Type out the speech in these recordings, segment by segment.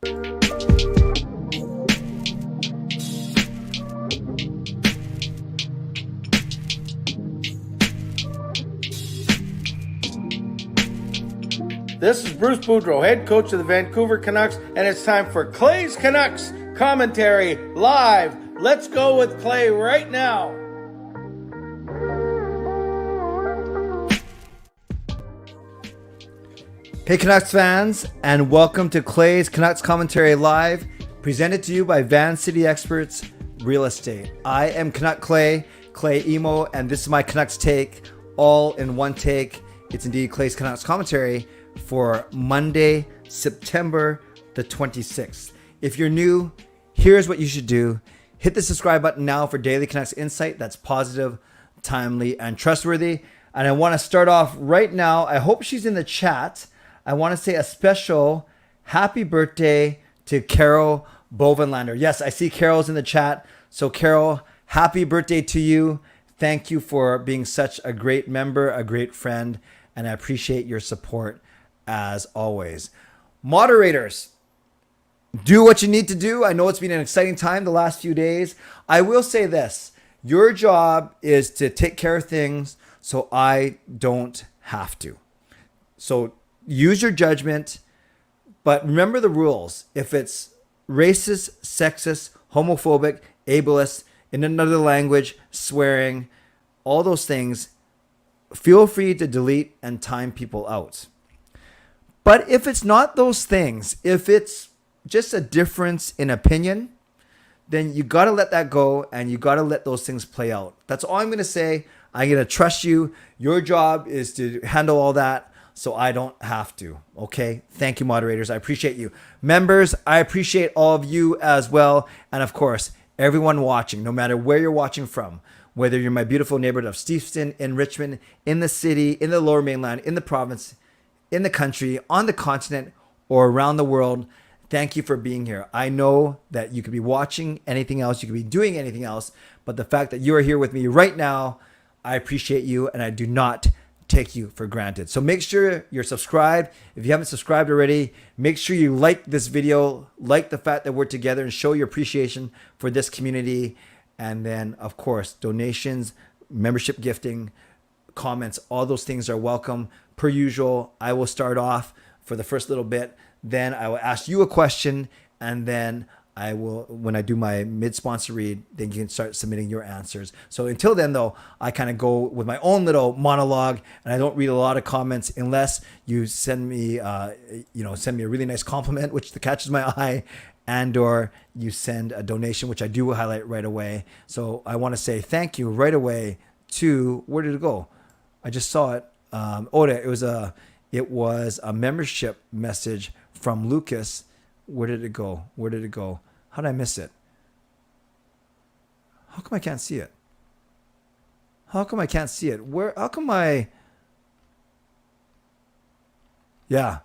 This is Bruce Boudreau, head coach of the Vancouver Canucks, and it's time for Clay's Canucks commentary live. Let's go with Clay right now. Hey Canucks fans, and welcome to Clay's Canucks Commentary Live, presented to you by Van City Experts Real Estate. I am Canuck Clay Emo, and this is my Canucks take, all in one take. It's indeed Clay's Canucks Commentary for Monday, September the 26th. If you're new, here's what you should do. Hit the subscribe button now for daily Canucks insight that's positive, timely, and trustworthy. And I want to start off right now. I hope she's in the chat. I want to say a special happy birthday to Carol Bovenlander. Yes, I see Carol's in the chat. So Carol, happy birthday to you. Thank you for being such a great member, a great friend, and I appreciate your support as always. Moderators, do what you need to do. I know it's been an exciting time the last few days. I will say this. Your job is to take care of things so I don't have to. So use your judgment, but remember the rules. If it's racist, sexist, homophobic, ableist, in another language, swearing, all those things, feel free to delete and time people out. But if it's not those things, if it's just a difference in opinion, then you got to let that go and you got to let those things play out. That's all I'm going to say. I'm going to trust you. Your job is to handle all that so I don't have to. Okay? Thank you, moderators. I appreciate you. Members, I appreciate all of you as well. And of course, everyone watching, no matter where you're watching from, whether you're in my beautiful neighborhood of Steveston, in Richmond, in the city, in the Lower Mainland, in the province, in the country, on the continent, or around the world, thank you for being here. I know that you could be watching anything else, you could be doing anything else, but the fact that you are here with me right now, I appreciate you, and I do not take you for granted. So make sure you're subscribed. If you haven't subscribed already, make sure you like this video, like the fact that we're together, and show your appreciation for this community. And then, of course, donations, membership gifting, comments, all those things are welcome. Per usual, I will start off for the first little bit. Then I will ask you a question, and then I will, when I do my mid-sponsor read, then you can start submitting your answers. So until then, though, I kind of go with my own little monologue, and I don't read a lot of comments unless you send me, send me a really nice compliment, which catches my eye, and or you send a donation, which I do highlight right away. So I want to say thank you right away to, where did it go? I just saw it. It was a membership message from Lucas. Where did it go? How did I miss it? How come I can't see it? How come yeah,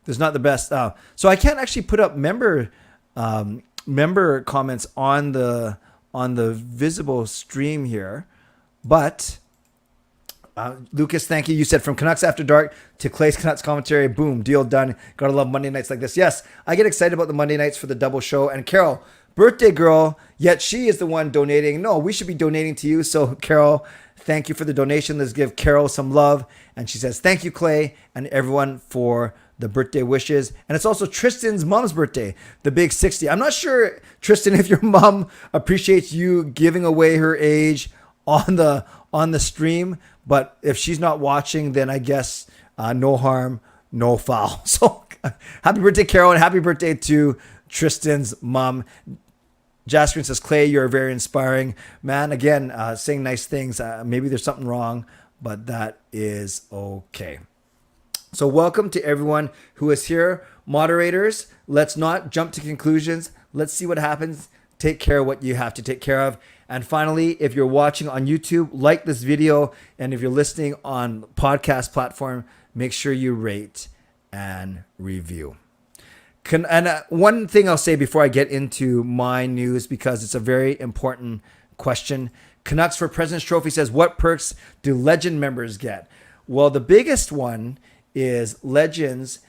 there's not the best. So I can't actually put up member comments on the visible stream here, but Lucas, thank you. You said from Canucks After Dark to Clay's Canucks Commentary. Boom, deal done. Gotta love Monday nights like this. Yes, I get excited about the Monday nights for the double show. And Carol, birthday girl, yet she is the one donating. No, we should be donating to you. So Carol, thank you for the donation. Let's give Carol some love. And she says, thank you, Clay, and everyone for the birthday wishes. And it's also Tristan's mom's birthday, the big 60. I'm not sure, Tristan, if your mom appreciates you giving away her age on the stream, but if she's not watching, then I guess no harm, no foul. So happy birthday, Carol, and happy birthday to Tristan's mom. Jasper says, Clay, you're very inspiring. Man, again, saying nice things. Maybe there's something wrong, but that is okay. So welcome to everyone who is here. Moderators, let's not jump to conclusions. Let's see what happens. Take care of what you have to take care of. And finally, if you're watching on YouTube, like this video. And if you're listening on podcast platform, make sure you rate and review. One thing I'll say before I get into my news, because it's a very important question. Canucks for President's Trophy says, what perks do Legend members get? Well, the biggest one is Legends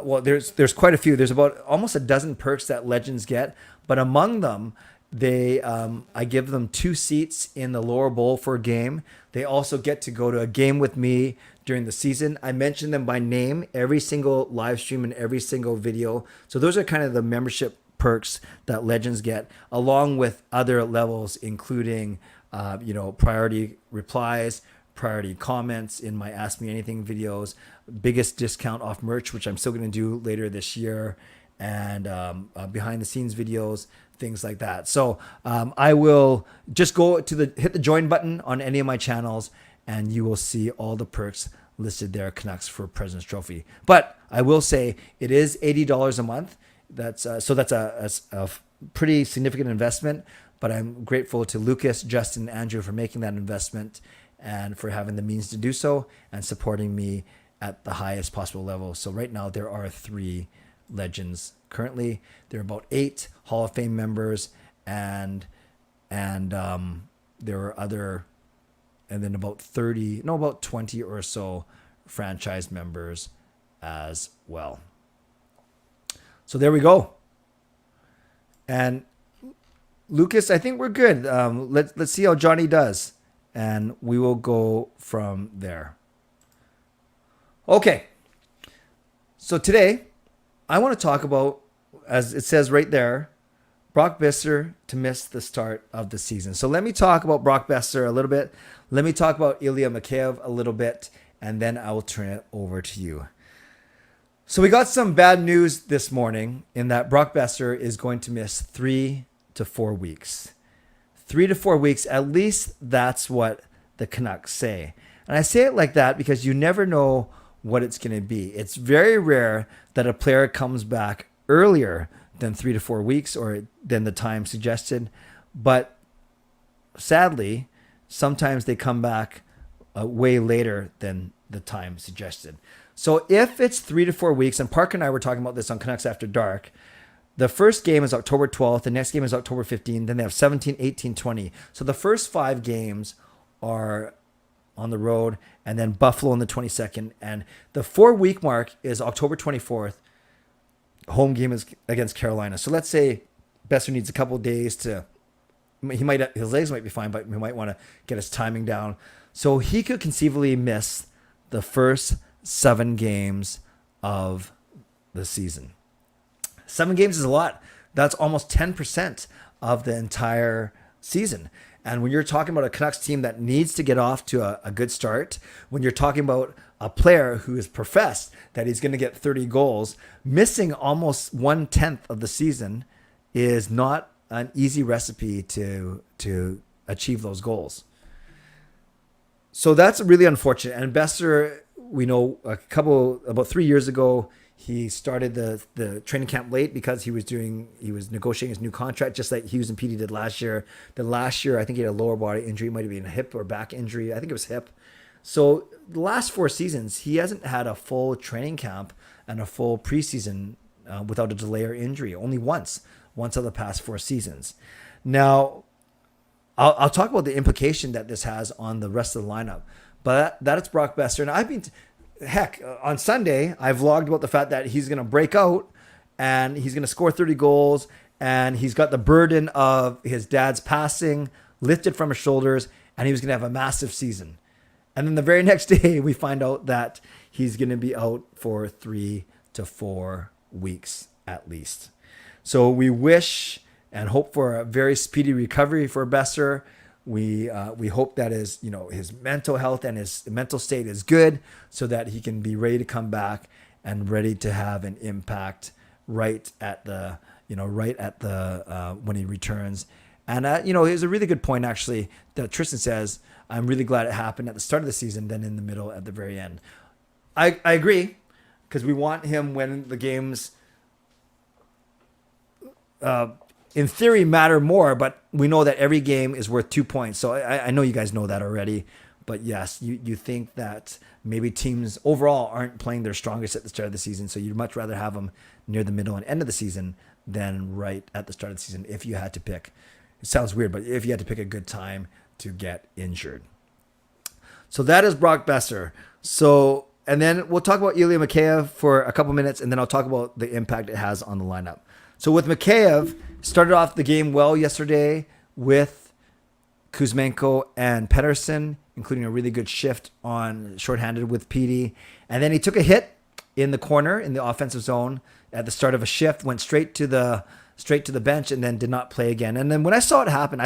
well, there's quite a few. There's about almost a dozen perks that legends get, but among them, I give them 2 seats in the lower bowl for a game. They also get to go to a game with me during the season. I mention them by name every single live stream and every single video. So those are kind of the membership perks that legends get, along with other levels, including priority replies, priority comments in my Ask Me Anything videos, biggest discount off merch, which I'm still going to do later this year, and behind the scenes videos, things like that. So I will just hit the join button on any of my channels, and you will see all the perks listed there, Canucks for President's Trophy. But I will say it is $80 a month. That's a pretty significant investment, but I'm grateful to Lucas, Justin, and Andrew for making that investment and for having the means to do so and supporting me at the highest possible level. So right now there are 3 legends currently. There are about 8 Hall of Fame members, and there are other, and then about 20 or so franchise members as well. So there we go. And Lucas, I think we're good. Let's see how Johnny does, and we will go from there. Okay. So today, I want to talk about, as it says right there, Brock Boeser to miss the start of the season. So let me talk about Brock Boeser a little bit. Let me talk about Ilya Mikheyev a little bit, and then I will turn it over to you. So we got some bad news this morning in that Brock Boeser is going to miss 3 to 4 weeks. 3 to 4 weeks, at least that's what the Canucks say. And I say it like that because you never know what it's going to be. It's very rare that a player comes back earlier than 3 to 4 weeks or than the time suggested. But sadly, sometimes they come back way later than the time suggested. So if it's 3 to 4 weeks, and Park and I were talking about this on Canucks After Dark, the first game is October 12th, the next game is October 15th, then they have 17, 18, 20. So the first 5 games are on the road, and then Buffalo on the 22nd. And the 4-week mark is October 24th. Home game is against Carolina. So let's say Boeser needs a couple of days his legs might be fine, but he might want to get his timing down. So he could conceivably miss the first 7 games of the season. 7 games is a lot. That's almost 10% of the entire season. And when you're talking about a Canucks team that needs to get off to a good start, when you're talking about a player who has professed that he's going to get 30 goals, missing almost 1/10 of the season is not an easy recipe to achieve those goals. So that's really unfortunate. And Boeser, we know about 3 years ago, he started the training camp late because he was negotiating his new contract, just like Hughes and Petey did last year. Then last year, I think he had a lower body injury, might have been a hip or back injury. I think it was hip. So the last 4 seasons, he hasn't had a full training camp and a full preseason without a delay or injury. Only once of the past 4 seasons. Now, I'll talk about the implication that this has on the rest of the lineup. But that is Brock Boeser. And on Sunday, I vlogged about the fact that he's going to break out and he's going to score 30 goals. And he's got the burden of his dad's passing lifted from his shoulders. And he was going to have a massive season. And then the very next day, we find out that he's going to be out for 3 to 4 weeks at least. So we wish and hope for a very speedy recovery for Boeser. We hope that his mental health and his mental state is good so that he can be ready to come back and ready to have an impact right at the when he returns. And it's a really good point actually that Tristan says, I'm really glad it happened at the start of the season than in the middle at the very end. I agree, because we want him when the games in theory matter more, but we know that every game is worth 2 points. So I know you guys know that already, but yes, you think that maybe teams overall aren't playing their strongest at the start of the season. So you'd much rather have them near the middle and end of the season than right at the start of the season. If you had to pick, it sounds weird, but if you had to pick a good time to get injured. So that is Brock Boeser. So And then we'll talk about Ilya Mikheyev for a couple minutes, and then I'll talk about the impact it has on the lineup. So with Mikheyev, started off the game well yesterday with Kuzmenko and Pettersson, including a really good shift on shorthanded with Petey. And then he took a hit in the corner in the offensive zone at the start of a shift, went straight to the bench, and then did not play again. And then when I saw it happen,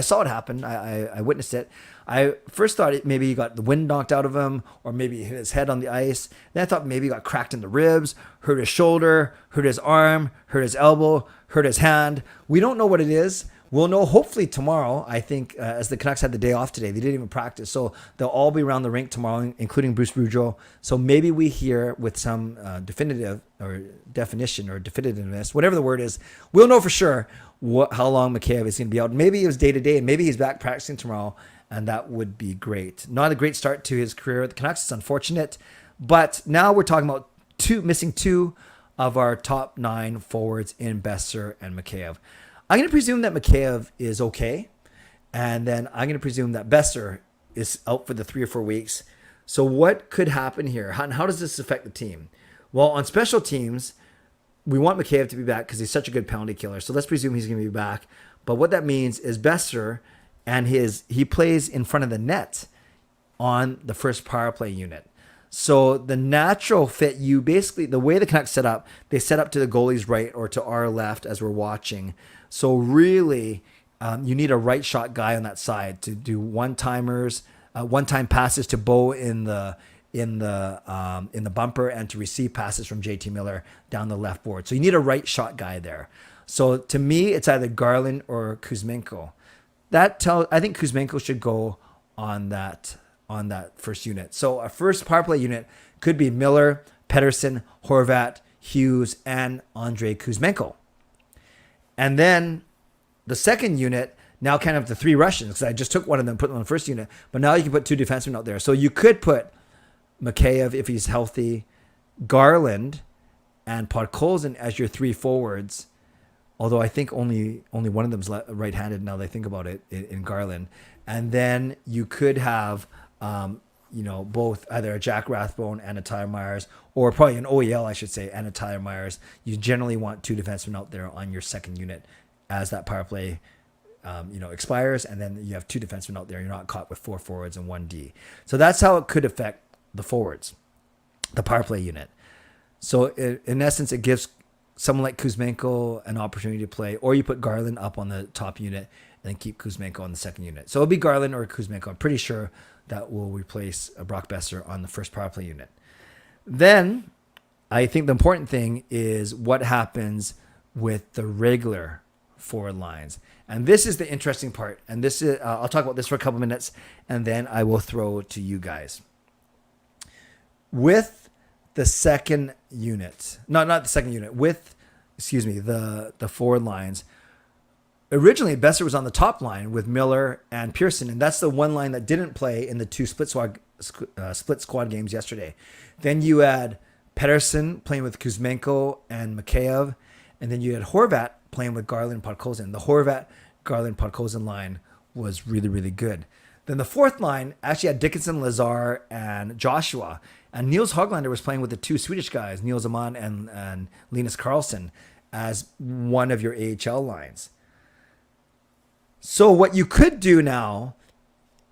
I witnessed it. I first thought maybe he got the wind knocked out of him, or maybe he hit his head on the ice. Then I thought maybe he got cracked in the ribs, hurt his shoulder, hurt his arm, hurt his elbow, hurt his hand. We don't know what it is. We'll know hopefully tomorrow. I think as the Canucks had the day off today, they didn't even practice. So they'll all be around the rink tomorrow, including Bruce Boudreau. So maybe we hear with some definitiveness, whatever the word is, we'll know for sure how long Mikheyev is going to be out. Maybe it was day to day, and maybe he's back practicing tomorrow, and that would be great. Not a great start to his career at the Canucks. It's unfortunate. But now we're talking about missing two of our top 9 forwards in Boeser and Mikheyev. I'm going to presume that Mikheyev is okay. And then I'm going to presume that Boeser is out for the 3 or 4 weeks. So what could happen here? How does this affect the team? Well, on special teams, we want Mikheyev to be back because he's such a good penalty killer. So let's presume he's going to be back. But what that means is Boeser and he plays in front of the net on the first power play unit. So the natural fit, the way the Canucks set up, they set up to the goalie's right or to our left as we're watching. So really, you need a right shot guy on that side to do one-time passes to Bo in the bumper and to receive passes from JT Miller down the left board. So you need a right shot guy there. So to me, it's either Garland or Kuzmenko. I think Kuzmenko should go on that first unit. So a first power play unit could be Miller, Pettersson, Horvat, Hughes, and Andrei Kuzmenko. And then the second unit, now kind of the 3 Russians, because I just took one of them, put them on the first unit, but now you can put 2 defensemen out there. So you could put Mikheyev, if he's healthy, Garland, and Podkolzin as your 3 forwards, although I think only one of them's right-handed now that I think about it, in Garland. And then you could have both either a Jack Rathbone and a Tyler Myers, or probably an OEL, I should say, and a Tyler Myers. You generally want 2 defensemen out there on your second unit as that power play, expires, and then you have 2 defensemen out there. You're not caught with 4 forwards and 1 D. So that's how it could affect the forwards, the power play unit. So in essence, it gives someone like Kuzmenko an opportunity to play, or you put Garland up on the top unit and then keep Kuzmenko on the second unit. So it'll be Garland or Kuzmenko. I'm pretty sure that will replace Brock Boeser on the first power play unit. Then I think the important thing is what happens with the regular forward lines. And this is the interesting part. And this is I'll talk about this for a couple minutes, and then I will throw to you guys. With the second unit, not the second unit, the forward lines. Originally, Boeser was on the top line with Miller and Pearson, and that's the one line that didn't play in the 2 split squad games yesterday. Then you had Pettersson playing with Kuzmenko and Mikheyev, and then you had Horvat playing with Garland and Podkolzin. The Horvat, Garland, Podkolzin line was really, really good. Then the fourth line actually had Dickinson, Lazar, and Joshua. And Niels Höglander was playing with the 2 Swedish guys, Niels Aman and Linus Karlsson, as one of your AHL lines. So what you could do now,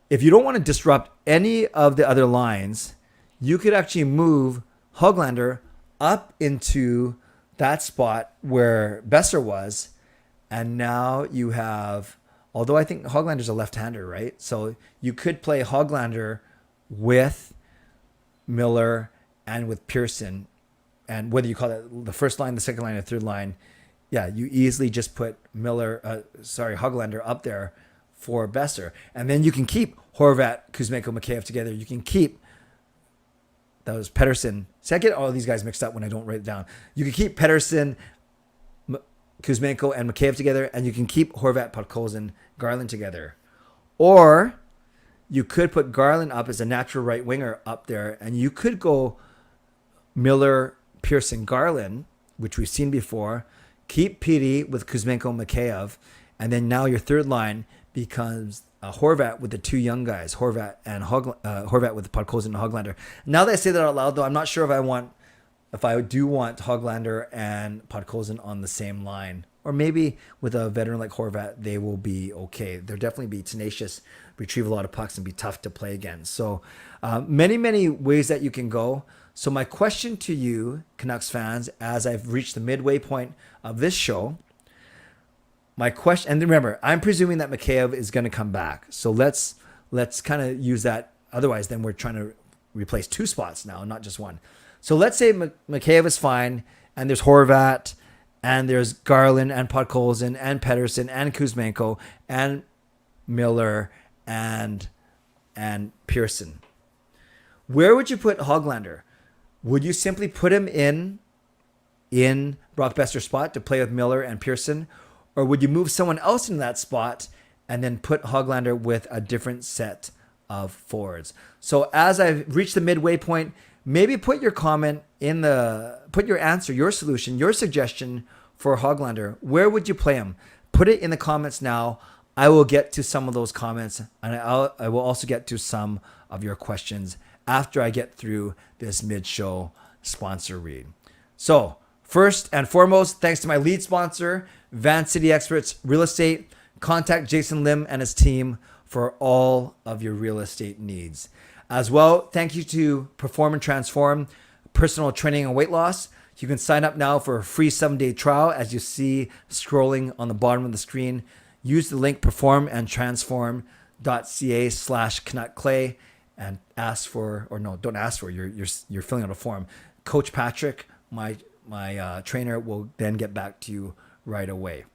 if you don't want to disrupt any of the other lines, you could actually move Höglander up into that spot where Boeser was. And now you have, although I think Höglander's a left-hander, right? So you could play Höglander with Miller and with Pearson, and whether you call it the first line, the second line, or third line, yeah, you easily just put Höglander up there for Boeser. And then you can keep Horvat, Kuzmenko, Mikheyev together. You can keep those Pettersson. See, I get all these guys mixed up when I don't write it down. You can keep Pettersson, Kuzmenko, and Mikheyev together, and you can keep Horvat, Podkolzin, Garland together. Or you could put Garland up as a natural right winger up there, and you could go Miller, Pearson, Garland, which we've seen before. Keep Petey with Kuzmenko, Mikheyev, and then now your third line becomes Horvat with the two young guys, Horvat with Podkolzin and Hoglander. Now that I say that out loud, though, I'm not sure if I do want Hoglander and Podkolzin on the same line. Or maybe with a veteran like Horvat, they will be okay. They'll definitely be tenacious, retrieve a lot of pucks, and be tough to play against. So many ways that you can go. So my question to you, Canucks fans, as I've reached the midway point of this show, my question, and remember, I'm presuming that Mikheyev is going to come back. So let's kind of use that. Otherwise, then we're trying to replace two spots now, not just one. So let's say Mikheyev is fine, and there's Horvat, and there's Garland, and Podkolzin, and Pettersson, and Kuzmenko, and Miller, and Pearson. Where would you put Hoglander? Would you simply put him in Brock Boeser's spot to play with Miller and Pearson? Or would you move someone else into that spot and then put Hoglander with a different set of forwards? So as I've reached the midway point, maybe put your comment put your answer, your solution, your suggestion for Hoglander. Where would you play him? Put it in the comments now. I will get to some of those comments, and I will also get to some of your questions after I get through this mid-show sponsor read. So first and foremost, thanks to my lead sponsor, Van City Experts Real Estate. Contact Jason Lim and his team for all of your real estate needs. As well, thank you to Perform and Transform Personal Training and Weight Loss. You can sign up now for a free 7-day trial, as you see scrolling on the bottom of the screen. Use the link performandtransform.ca/CanuckClay and ask for, or no, don't ask for, you're filling out a form. Coach Patrick, my trainer, will then get back to you right away.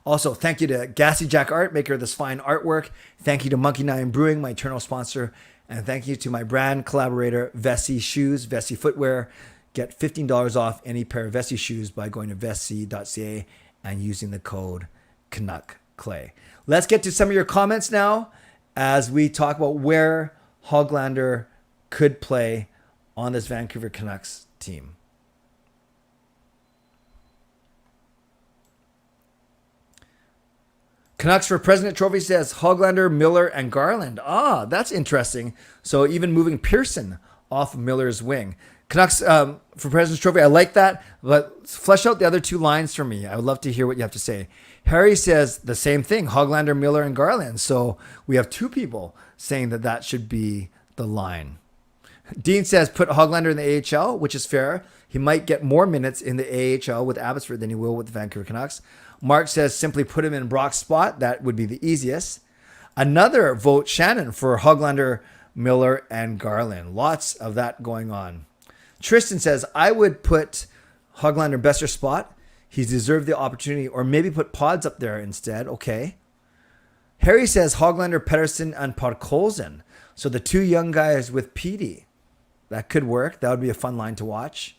Also, thank you to Gassy Jack Art, maker of this fine artwork. Thank you to Monkey Nine Brewing, my eternal sponsor. And thank you to my brand collaborator, Vessi Shoes, Vessi Footwear. Get $15 off any pair of Vessi shoes by going to vessi.ca and using the code CanuckClay. Let's get to some of your comments now as we talk about where Hoglander could play on this Vancouver Canucks team. Canucks for President Trophy says Hoglander, Miller, and Garland. Ah, that's interesting. So even moving Pearson off Miller's wing. Canucks for President's Trophy, I like that, but flesh out the other two lines for me. I would love to hear what you have to say. Harry says the same thing, Hoglander, Miller, and Garland. So we have two people saying that should be the line. Dean says put Hoglander in the AHL, which is fair. He might get more minutes in the AHL with Abbotsford than he will with the Vancouver Canucks. Mark says simply put him in Brock's spot. That would be the easiest. Another vote, Shannon, for Hoglander, Miller, and Garland. Lots of that going on. Tristan says, I would put Hoglander in Boeser's spot. He's deserved the opportunity. Or maybe put Pods up there instead. Okay. Harry says Hoglander, Pettersson, and Podkolzin. So the two young guys with Petey. That could work. That would be a fun line to watch.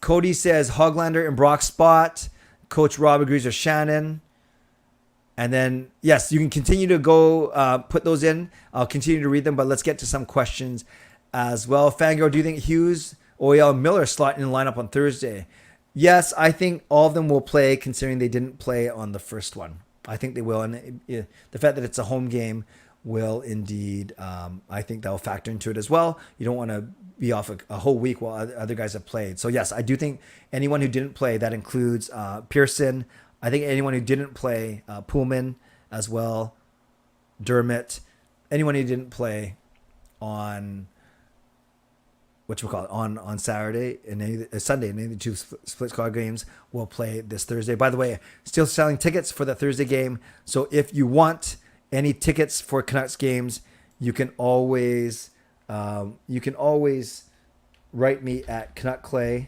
Cody says Hoglander in Brock's spot. Coach Rob agrees with Shannon. And then, yes, you can continue to go put those in. I'll continue to read them, but let's get to some questions as well. Fangirl, do you think Hughes, OEL, Miller slot in the lineup on Thursday? Yes, I think all of them will play, considering they didn't play on the first one. I think they will. And the fact that it's a home game will indeed, I think that will factor into it as well. You don't want to be off a whole week while other guys have played. So yes, I do think anyone who didn't play, that includes Pearson. I think anyone who didn't play, Pullman as well, Dermott, anyone who didn't play on on Saturday and Sunday in any of the two split squad games will play this Thursday. By the way, still selling tickets for the Thursday game. So if you want any tickets for Canucks games, you can always write me at CanuckClay.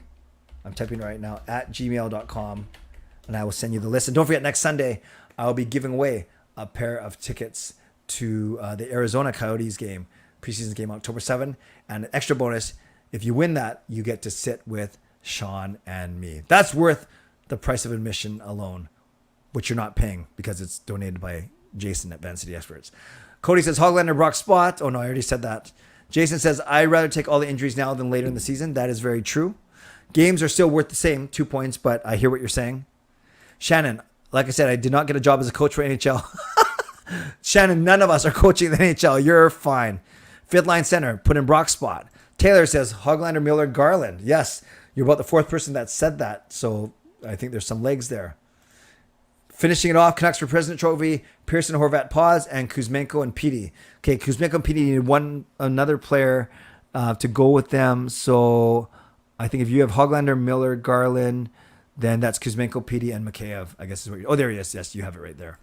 I'm typing right now at gmail.com, and I will send you the list. And don't forget, next Sunday I will be giving away a pair of tickets to the Arizona Coyotes game, preseason game, October 7. And an extra bonus, if you win that, you get to sit with Sean and me. That's worth the price of admission alone, which you're not paying because it's donated by Jason at Van City Experts. Cody says Hoglander, Brock spot. Oh no, I already said that. Jason says I'd rather take all the injuries now than later in the season. That is very true. Games are still worth the same, 2 points, but I hear what you're saying. Shannon, Like I said, I did not get a job as a coach for NHL. Shannon, none of us are coaching the NHL. You're fine. Fifth line center, put in Brock's spot. Taylor says Hoglander, Miller, Garland. Yes, you're about the fourth person that said that. So I think there's some legs there. Finishing it off, Canucks for President Trophy, Pearson, Horvat, Paz, and Kuzmenko and Petey. Okay, Kuzmenko and Petey needed another player to go with them. So I think if you have Hoglander, Miller, Garland, then that's Kuzmenko, Petey, and Mikheyev, I guess is what oh, there he is. Yes, you have it right there.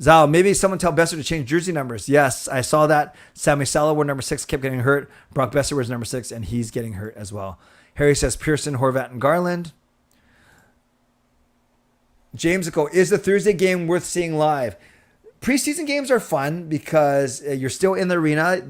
Zal, maybe someone tell Boeser to change jersey numbers. Yes, I saw that. Sammy Salo, where number 6 kept getting hurt. Brock Boeser was number 6, and he's getting hurt as well. Harry says Pearson, Horvat, and Garland. James Aco, is the Thursday game worth seeing live? Preseason games are fun because you're still in the arena.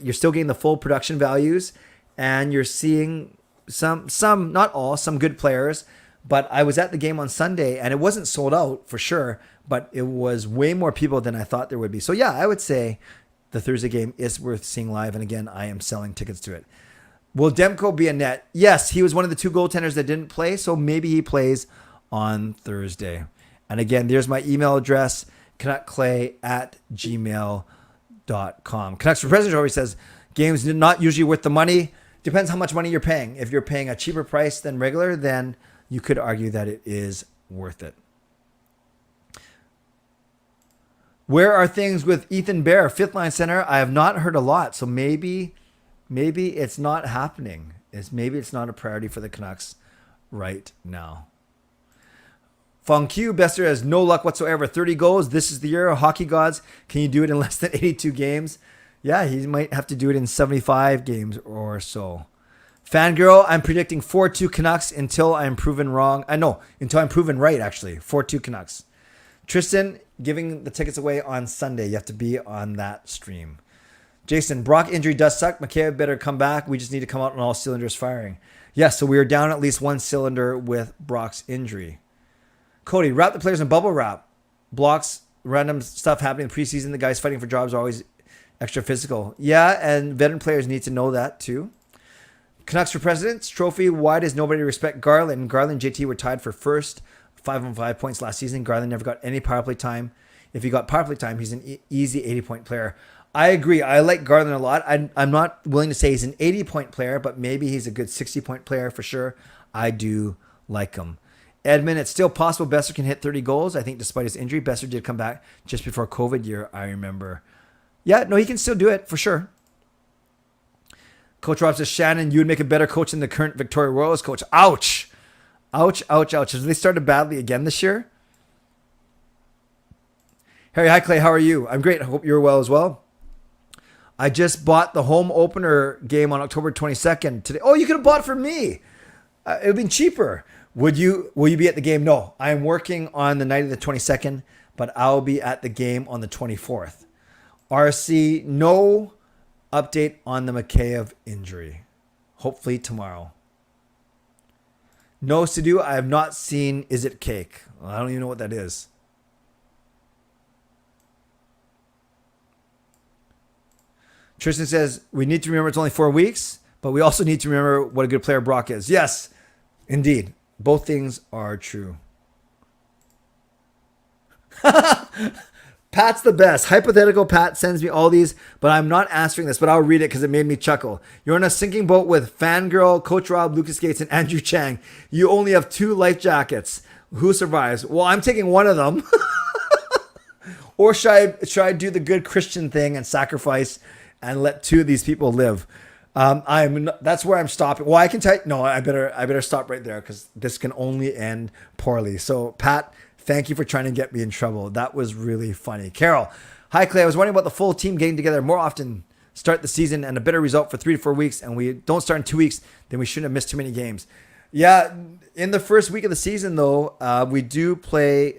You're still getting the full production values, and you're seeing some, not all, some good players. But I was at the game on Sunday, and it wasn't sold out for sure, but it was way more people than I thought there would be. So yeah, I would say the Thursday game is worth seeing live. And again, I am selling tickets to it. Will Demko be a net? Yes, he was one of the 2 goaltenders that didn't play, so maybe he plays on Thursday. And again, there's my email address, canuckclay@gmail.com. Canucks for President always says, games not usually worth the money. Depends how much money you're paying. If you're paying a cheaper price than regular, then you could argue that it is worth it. Where are things with Ethan Bear, fifth line center? I have not heard a lot, so maybe it's not happening. Maybe it's not a priority for the Canucks right now. Fong Q, Boeser has no luck whatsoever. 30 goals. This is the year. Hockey gods, can you do it in less than 82 games? Yeah, he might have to do it in 75 games or so. Fangirl, I'm predicting 4-2 Canucks until I'm proven wrong. Until I'm proven right, actually. 4-2 Canucks. Tristan, giving the tickets away on Sunday. You have to be on that stream. Jason, Brock injury does suck. Mikheyev better come back. We just need to come out on all cylinders firing. Yes, so we are down at least one cylinder with Brock's injury. Cody, wrap the players in bubble wrap. Blocks, random stuff happening in the preseason. The guys fighting for jobs are always extra physical. Yeah, and veteran players need to know that too. Canucks for President's Trophy. Why does nobody respect Garland? Garland and JT were tied for first, 5-on-5 points last season. Garland never got any power play time. If he got power play time, he's an easy 80-point player. I agree. I like Garland a lot. I'm not willing to say he's an 80-point player, but maybe he's a good 60-point player for sure. I do like him. Edmund, it's still possible Boeser can hit 30 goals. I think despite his injury, Boeser did come back just before COVID year, I remember. Yeah, no, he can still do it for sure. Coach Rob says, Shannon, you would make a better coach than the current Victoria Royals coach. Ouch. Ouch, ouch, ouch. Have they started badly again this year? Harry, hi Clay, how are you? I'm great. I hope you're well as well. I just bought the home opener game on October 22nd today. Oh, you could have bought it for me. It would have been cheaper. Will you be at the game? No, I am working on the night of the 22nd, but I'll be at the game on the 24th. RC, no update on the Mikheyev injury. Hopefully tomorrow. No Sidhu, I have not seen Is It Cake? Well, I don't even know what that is. Tristan says, we need to remember it's only 4 weeks, but we also need to remember what a good player Brock is. Yes, indeed. Both things are true. Pat's the best. Hypothetical Pat sends me all these, but I'm not answering this, but I'll read it because it made me chuckle. You're on a sinking boat with Fangirl, Coach Rob, Lucas Gates, and Andrew Chang. You only have 2 life jackets. Who survives? Well, I'm taking one of them. Or should I do the good Christian thing and sacrifice and let 2 of these people live? That's where I'm stopping. Well, I can tell you, no, I better stop right there because this can only end poorly. So Pat, thank you for trying to get me in trouble. That was really funny. Carol, hi Clay. I was wondering about the full team getting together more often, start the season and a better result for 3 to 4 weeks. And we don't start in 2 weeks, then we shouldn't have missed too many games. Yeah. In the first week of the season though,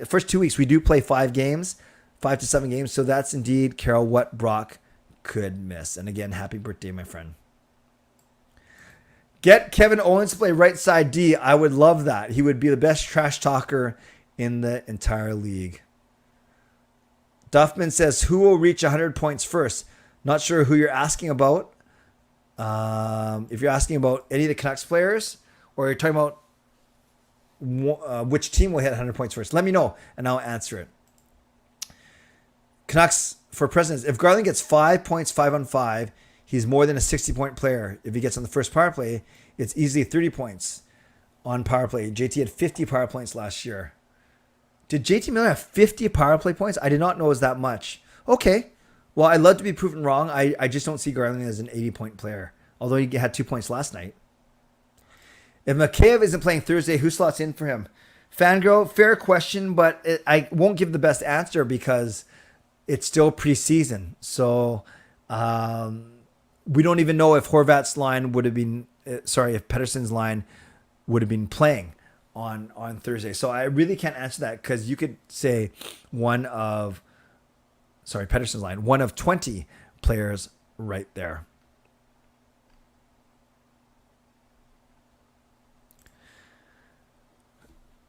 first 2 weeks, we do play 5 games, 5 to 7 games. So that's indeed, Carol, what Brock could miss. And again, happy birthday, my friend. Get Kevin Owens to play right side D. I would love that. He would be the best trash talker in the entire league. Duffman says, who will reach 100 points first? Not sure who you're asking about. If you're asking about any of the Canucks players, or you're talking about which team will hit 100 points first? Let me know, and I'll answer it. Canucks for presidents. If Garland gets 5 points, 5-on-5, he's more than a 60-point player. If he gets on the first power play, it's easily 30 points on power play. JT had 50 power points last year. Did JT Miller have 50 power play points? I did not know it was that much. Okay. Well, I'd love to be proven wrong. I just don't see Garland as an 80-point player, although he had 2 points last night. If Mikheyev isn't playing Thursday, who slots in for him? Fangirl, fair question, but I won't give the best answer because it's still preseason. So we don't even know if Horvat's line would have been, if Pettersson's line would have been playing on Thursday. So I really can't answer that because you could say Pettersson's line, one of 20 players right there.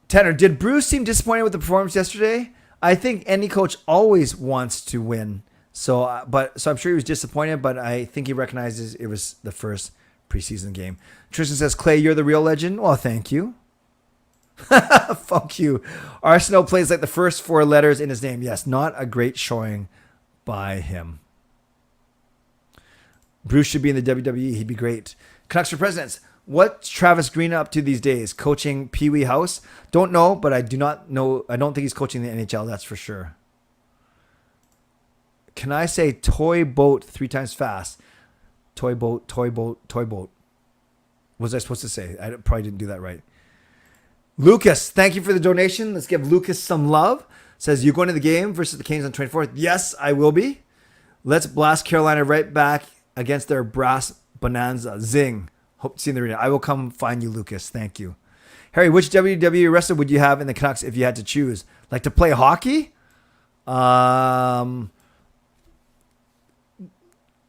Tanner, did Bruce seem disappointed with the performance yesterday? I think any coach always wants to win. So I'm sure he was disappointed, but I think he recognizes it was the first preseason game. Tristan says, Clay, you're the real legend. Well, thank you. Fuck you. Arsenal plays like the first 4 letters in his name. Yes, not a great showing by him. Bruce should be in the WWE. He'd be great. Canucks for presidents. What's Travis Green up to these days? Coaching Pee Wee House? Don't know, but I do not know. I don't think he's coaching the NHL. That's for sure. Can I say toy boat 3 times fast? Toy boat, toy boat, toy boat. What was I supposed to say? I probably didn't do that right. Lucas, thank you for the donation. Let's give Lucas some love. Says, you going to the game versus the Canes on 24th? Yes, I will be. Let's blast Carolina right back against their brass bonanza. Zing. Hope to see you in the arena. I will come find you, Lucas. Thank you. Harry, which WWE wrestler would you have in the Canucks if you had to choose? Like to play hockey?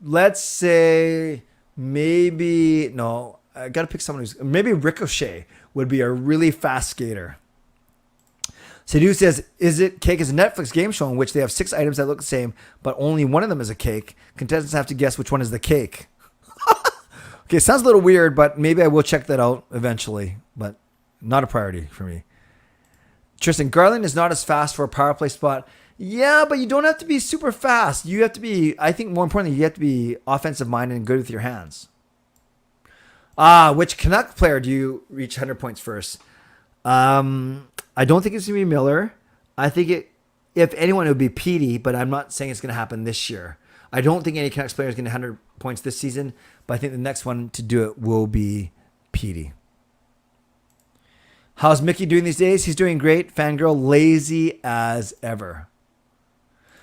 Let's say maybe... No, I got to pick someone who's... Maybe Ricochet would be a really fast skater. Sidhu says, is it cake is a Netflix game show in which they have 6 items that look the same, but only one of them is a cake. Contestants have to guess which one is the cake. Okay, sounds a little weird, but maybe I will check that out eventually, but not a priority for me. Tristan, Garland is not as fast for a power play spot. Yeah, but you don't have to be super fast. You have to be, I think more importantly, you have to be offensive minded and good with your hands. Which Canuck player do you reach 100 points first? I don't think it's going to be Miller. I think if anyone, it would be Petey, but I'm not saying it's going to happen this year. I don't think any Canucks player is going to 100 points this season, but I think the next one to do it will be Petey. How's Mickey doing these days? He's doing great. Fangirl, lazy as ever.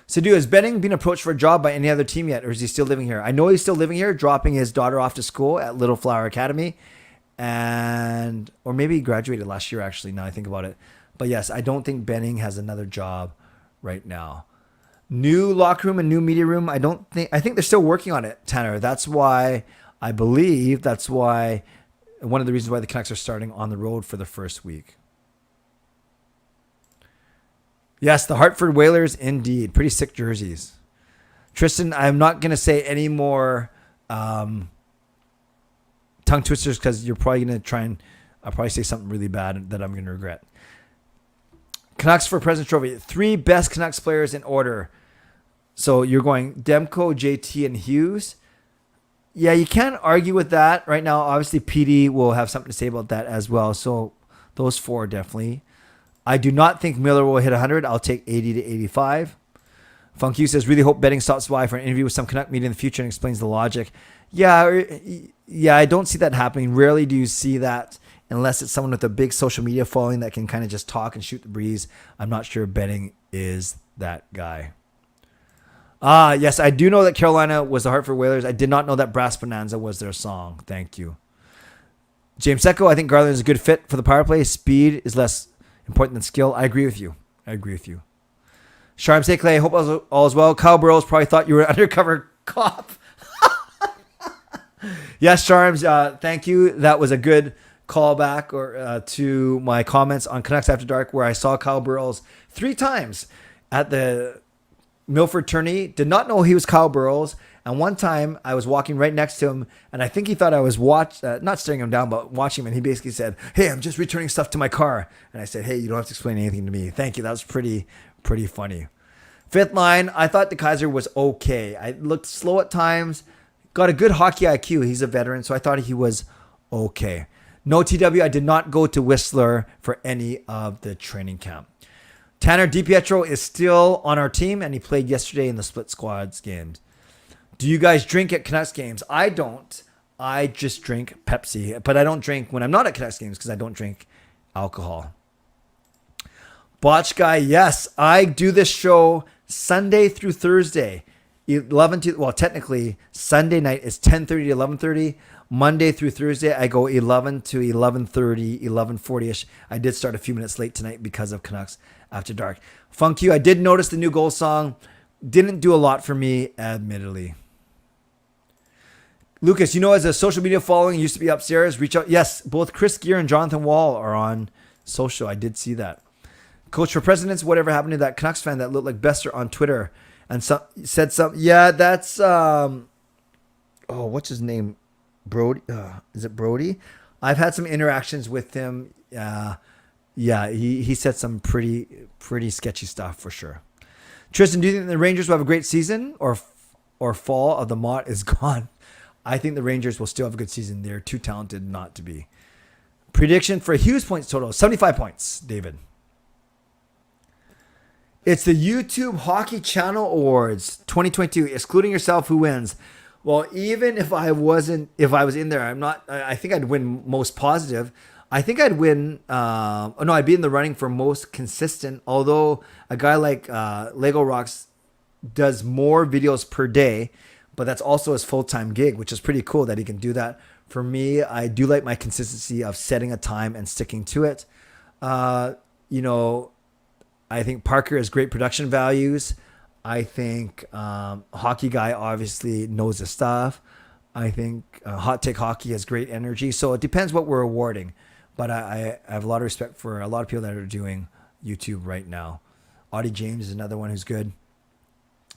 Sidhu, has Benning been approached for a job by any other team yet, or is he still living here? I know he's still living here, dropping his daughter off to school at Little Flower Academy, or maybe he graduated last year, actually, now I think about it. But yes, I don't think Benning has another job right now. New locker room and new media room. I think they're still working on it, Tanner. That's why one of the reasons why the Canucks are starting on the road for the first week. Yes, the Hartford Whalers, indeed. Pretty sick jerseys. Tristan, I'm not going to say any more tongue twisters because you're probably going to I'll probably say something really bad that I'm going to regret. Canucks for President's Trophy. 3 best Canucks players in order. So you're going Demko, JT, and Hughes. Yeah, you can't argue with that right now. Obviously, PD will have something to say about that as well. So those 4 definitely. I do not think Miller will hit 100. I'll take 80 to 85. Funk Hughes says, really hope Betting stops by for an interview with some Canuck media in the future and explains the logic. Yeah, I don't see that happening. Rarely do you see that unless it's someone with a big social media following that can kind of just talk and shoot the breeze. I'm not sure Betting is that guy. Yes, I do know that Carolina was the Hartford Whalers. I did not know that Brass Bonanza was their song. Thank you. James Secco, I think Garland is a good fit for the power play. Speed is less important than skill. I agree with you. Sharm say, Clay, hope all is well. Kyle Burrows probably thought you were an undercover cop. Yes, Sharms, thank you. That was a good callback to my comments on Canucks After Dark where I saw Kyle Burrows 3 times at the Milford tourney. Did not know he was Kyle Burrows. And one time I was walking right next to him, and I think he thought I was not staring him down, but watching him. And he basically said, "Hey, I'm just returning stuff to my car." And I said, "Hey, you don't have to explain anything to me. Thank you." That was pretty funny. Fifth line, I thought the Kaiser was okay. I looked slow at times, got a good hockey IQ. He's a veteran, so I thought he was okay. No TW, I did not go to Whistler for any of the training camp. Tanner DiPietro is still on our team, and he played yesterday in the split squads games. Do you guys drink at Canucks games? I don't. I just drink Pepsi, but I don't drink when I'm not at Canucks games because I don't drink alcohol. Botch guy, yes, I do this show Sunday through Thursday, 11 to, well, technically Sunday night is 10:30 to 11:30. Monday through Thursday, I go 11 to 11:30, 11:40ish. I did start a few minutes late tonight because of Canucks After Dark. Funk you, I did notice the new goal song. Didn't do a lot for me, admittedly. Lucas, as a social media following used to be upstairs, reach out. Yes, both Chris Gear and Jonathan Wall are on social. I did see that. Coach for Presidents, whatever happened to that Canucks fan that looked like Boeser on Twitter and said something? Yeah, that's, what's his name? Brody? Is it Brody? I've had some interactions with him. Yeah, he said some pretty sketchy stuff for sure. Tristan, do you think the Rangers will have a great season or fall of the Mott is gone? I think the Rangers will still have a good season. They're too talented not to be. Prediction for Hughes points total, 75 points, David. It's the YouTube Hockey Channel Awards 2022, excluding yourself, who wins? Well, even if I was in there, I think I'd win most positive. I think I'd win, I'd be in the running for most consistent, although a guy like Lego Rocks does more videos per day, but that's also his full-time gig, which is pretty cool that he can do that. For me, I do like my consistency of setting a time and sticking to it. I think Parker has great production values. I think Hockey Guy obviously knows his stuff. I think Hot Take Hockey has great energy. So it depends what we're awarding. But I have a lot of respect for a lot of people that are doing YouTube right now. Audie James is another one who's good.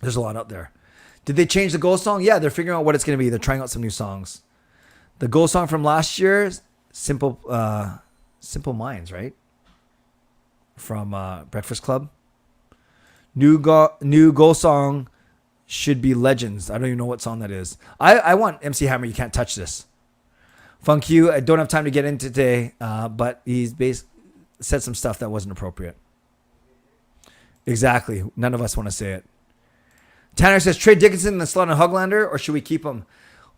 There's a lot out there. Did they change the goal song? Yeah, they're figuring out what it's going to be. They're trying out some new songs. The goal song from last year, Simple Minds, right? From Breakfast Club. New goal song should be Legends. I don't even know what song that is. I want MC Hammer, You Can't Touch This. Funk you, I don't have time to get into today, but he's said some stuff that wasn't appropriate. Exactly. None of us want to say it. Tanner says, trade Dickinson in the slot on Hoglander, or should we keep him?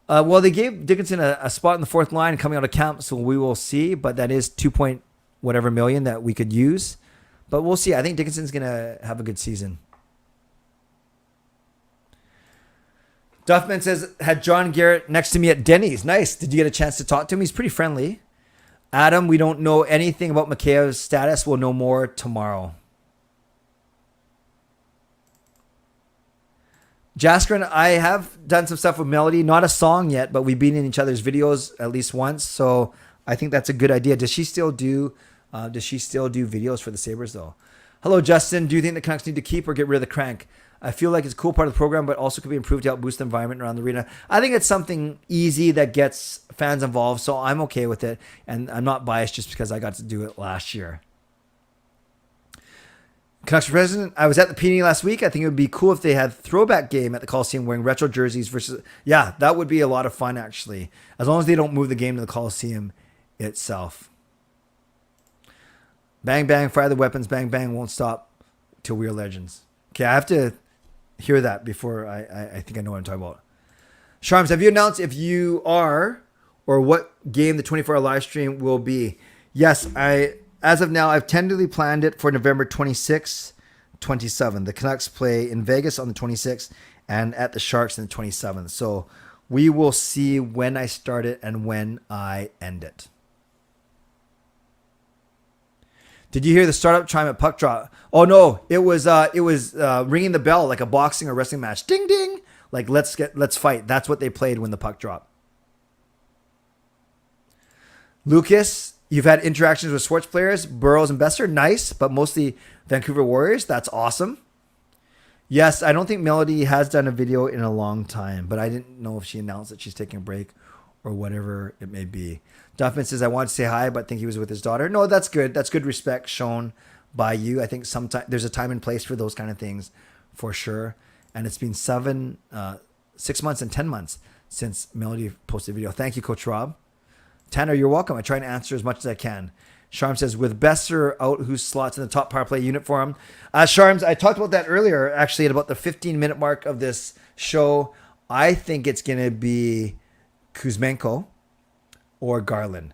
Well, they gave Dickinson a spot in the fourth line coming out of camp, so we will see, but that is 2 point whatever million that we could use. But we'll see. I think Dickinson's going to have a good season. Duffman says, had John Garrett next to me at Denny's. Nice. Did you get a chance to talk to him? He's pretty friendly. Adam, we don't know anything about Mikheyev's status. We'll know more tomorrow. Jaskrin, I have done some stuff with Melody. Not a song yet, but we've been in each other's videos at least once. So I think that's a good idea. Does she still do videos for the Sabres, though? Hello, Justin. Do you think the Canucks need to keep or get rid of the crank? I feel like it's a cool part of the program, but also could be improved to help boost the environment around the arena. I think it's something easy that gets fans involved, so I'm okay with it. And I'm not biased just because I got to do it last year. Canucks for President, I was at the PD last week. I think it would be cool if they had throwback game at the Coliseum wearing retro jerseys versus... Yeah, that would be a lot of fun, actually. As long as they don't move the game to the Coliseum itself. Bang, bang, fire the weapons. Bang, bang, won't stop till we're legends. Okay, I have to hear that before I think I know what I'm talking about. Sharms, have you announced if you are or what game the 24-hour live stream will be? Yes, as of now, I've tentatively planned it for November 26th, 27th. The Canucks play in Vegas on the 26th and at the Sharks on the 27th. So we will see when I start it and when I end it. Did you hear the startup chime at puck drop? Oh no, it was ringing the bell like a boxing or wrestling match. Ding ding. Like let's fight. That's what they played when the puck dropped. Lucas, you've had interactions with sports players, Burrows and Boeser. Nice, but mostly Vancouver Warriors. That's awesome. Yes, I don't think Melody has done a video in a long time, but I didn't know if she announced that she's taking a break or whatever it may be. Duffman says, I want to say hi, but think he was with his daughter. No, that's good. That's good respect shown by you. I think sometimes there's a time and place for those kind of things for sure. And it's been 6 months and 10 months since Melody posted a video. Thank you, Coach Rob. Tanner, you're welcome. I try and answer as much as I can. Sharm says, with Boeser out, who slots in the top power play unit for him? Sharms, I talked about that earlier, actually, at about the 15-minute mark of this show. I think it's going to be Kuzmenko or Garland.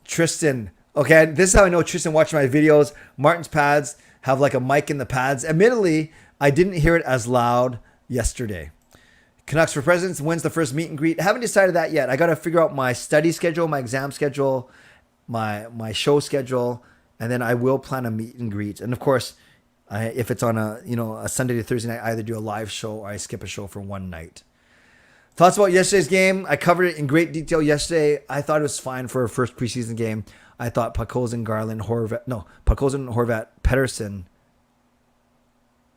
Tristan, okay, this is how I know Tristan watched my videos. Martin's pads have like a mic in the pads. Admittedly, I didn't hear it as loud yesterday. Canucks for Presidents wins the first meet and greet. Haven't decided that yet. I got to figure out my study schedule, my exam schedule, my show schedule, and then I will plan a meet and greet. And of course, if it's on a Sunday to Thursday night, I either do a live show or I skip a show for one night. Thoughts about yesterday's game? I covered it in great detail yesterday. I thought it was fine for a first preseason game. I thought Podkolzin, Horvat, Pettersson.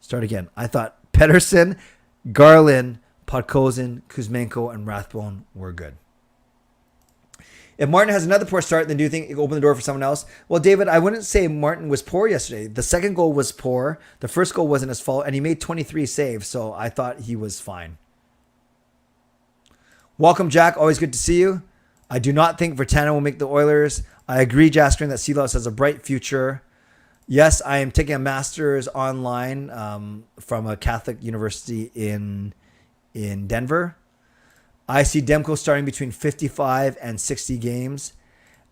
Start again. I thought Pettersson, Garland, Podkolzin, Kuzmenko, and Rathbone were good. If Martin has another poor start, then do you think it will open the door for someone else? Well, David, I wouldn't say Martin was poor yesterday. The second goal was poor. The first goal wasn't his fault, and he made 23 saves, so I thought he was fine. Welcome, Jack. Always good to see you. I do not think Vertana will make the Oilers. I agree, Jaskrin, that Silas has a bright future. Yes, I am taking a master's online from a Catholic university in Denver. I see Demko starting between 55 and 60 games.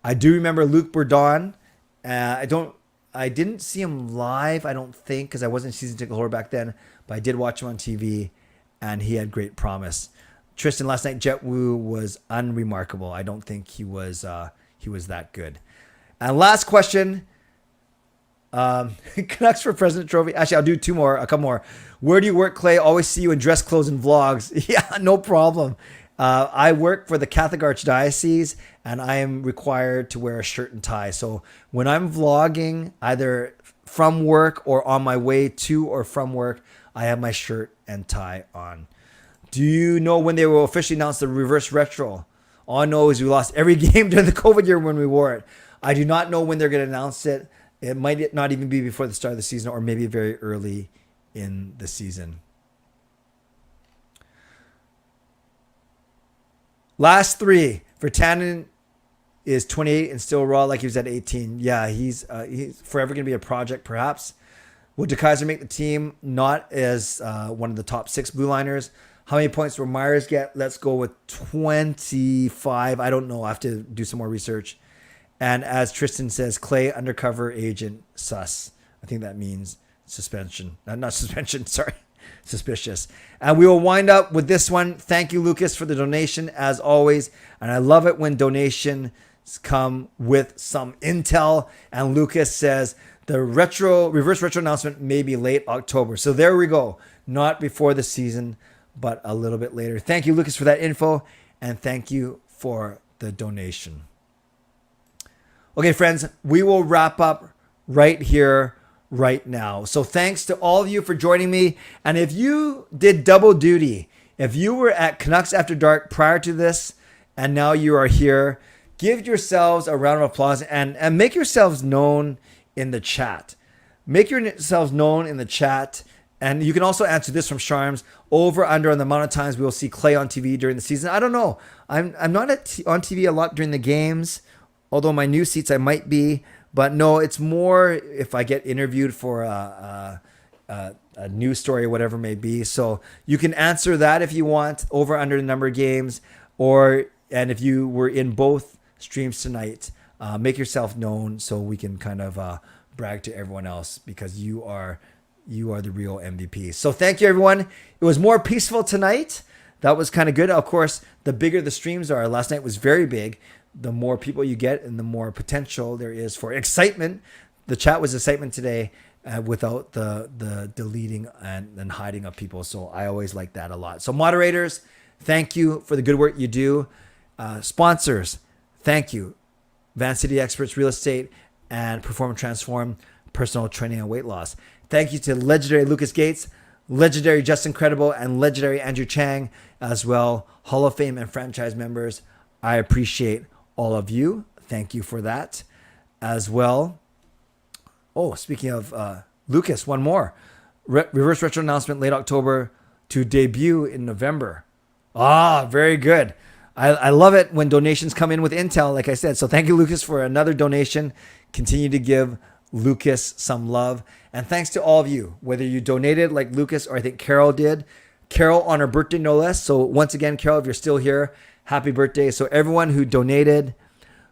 I do remember Luc Bourdon. I didn't see him live, I don't think, because I wasn't season ticket holder back then, but I did watch him on TV, and he had great promise. Tristan, last night, Jet Wu was unremarkable. I don't think he was that good. And last question, Canucks for President Trophy. Actually, I'll do a couple more. Where do you work, Clay? Always see you in dress clothes and vlogs. Yeah, no problem. I work for the Catholic Archdiocese, and I am required to wear a shirt and tie. So when I'm vlogging, either from work or on my way to or from work, I have my shirt and tie on. Do you know when they will officially announce the reverse retro? All I know is we lost every game during the COVID year when we wore it. I do not know when they're going to announce it. It might not even be before the start of the season, or maybe very early in the season. Last three. Vertanen is 28 and still raw like he was at 18. Yeah, he's forever going to be a project, perhaps. Will DeKaiser make the team? Not as one of the top 6 blue liners. How many points will Myers get? Let's go with 25. I don't know. I have to do some more research. And as Tristan says, Clay undercover agent sus. I think that means suspension. Not suspension, sorry. Suspicious. And we will wind up with this one. Thank you, Lucas, for the donation, as always. And I love it when donations come with some intel. And Lucas says the reverse retro announcement may be late October. So there we go. Not before the season, but a little bit later. Thank you, Lucas, for that info. And thank you for the donation. Okay, friends, we will wrap up right here, right now. So thanks to all of you for joining me. And if you did double duty, if you were at Canucks After Dark prior to this, and now you are here, give yourselves a round of applause and make yourselves known in the chat. Make yourselves known in the chat. And you can also answer this from Sharms. Over, under on the amount of times we will see Clay on TV during the season. I don't know. I'm not on TV a lot during the games. Although my new seats I might be, but no, it's more if I get interviewed for a news story or whatever it may be. So you can answer that if you want, over under the number of games, and if you were in both streams tonight, make yourself known so we can kind of brag to everyone else, because you are the real MVP. So thank you, everyone. It was more peaceful tonight. That was kind of good. Of course, the bigger the streams are. Last night was very big. The more people you get and the more potential there is for excitement. The chat was excitement today without the deleting and hiding of people. So I always like that a lot. So moderators, thank you for the good work you do. Sponsors, thank you. Van City Experts Real Estate and Perform and Transform Personal Training and Weight Loss. Thank you to legendary Lucas Gates, legendary Justin Credible, and legendary Andrew Chang as well. Hall of Fame and franchise members. I appreciate all of you. Thank you for that as well. Oh, speaking of Lucas, one more. Reverse Retro announcement late October to debut in November. Very good. I love it when donations come in with intel, like I said. So thank you, Lucas, for another donation. Continue to give Lucas some love. And thanks to all of you, whether you donated like Lucas or I think Carol did. Carol on her birthday, no less. So once again, Carol, if you're still here, happy birthday. So everyone who donated,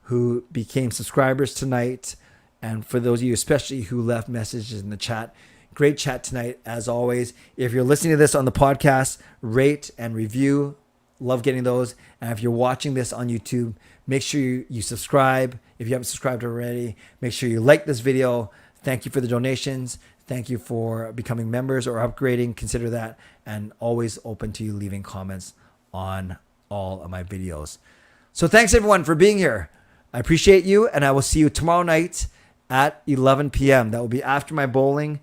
who became subscribers tonight, and for those of you especially who left messages in the chat, great chat tonight as always. If you're listening to this on the podcast, rate and review. Love getting those. And if you're watching this on YouTube, make sure you subscribe. If you haven't subscribed already, make sure you like this video. Thank you for the donations. Thank you for becoming members or upgrading. Consider that. And always open to you leaving comments on all of my videos. So thanks everyone for being here. I appreciate you. And I will see you tomorrow night at 11 p.m. That will be after my bowling.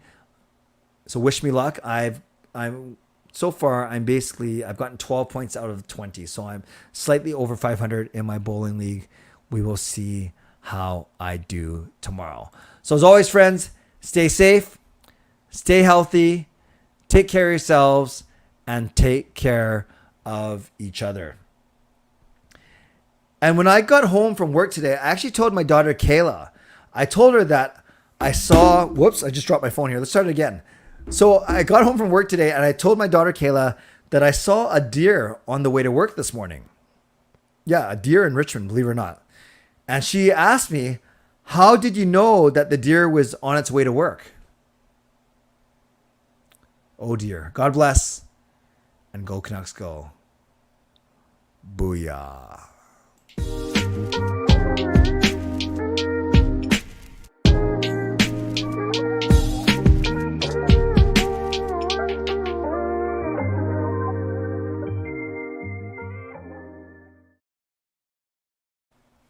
So wish me luck. I've gotten 12 points out of 20. So I'm slightly over 500 in my bowling league. We will see how I do tomorrow. So as always, friends, stay safe, stay healthy, take care of yourselves, and take care of each other. And when I got home from work today, I actually told my daughter, Kayla, I told her that I saw, whoops, I just dropped my phone here. Let's start it again. So I got home from work today and I told my daughter, Kayla, that I saw a deer on the way to work this morning. Yeah, a deer in Richmond, believe it or not. And she asked me, how did you know that the deer was on its way to work? Oh dear. God bless. And go Canucks go. Booyah.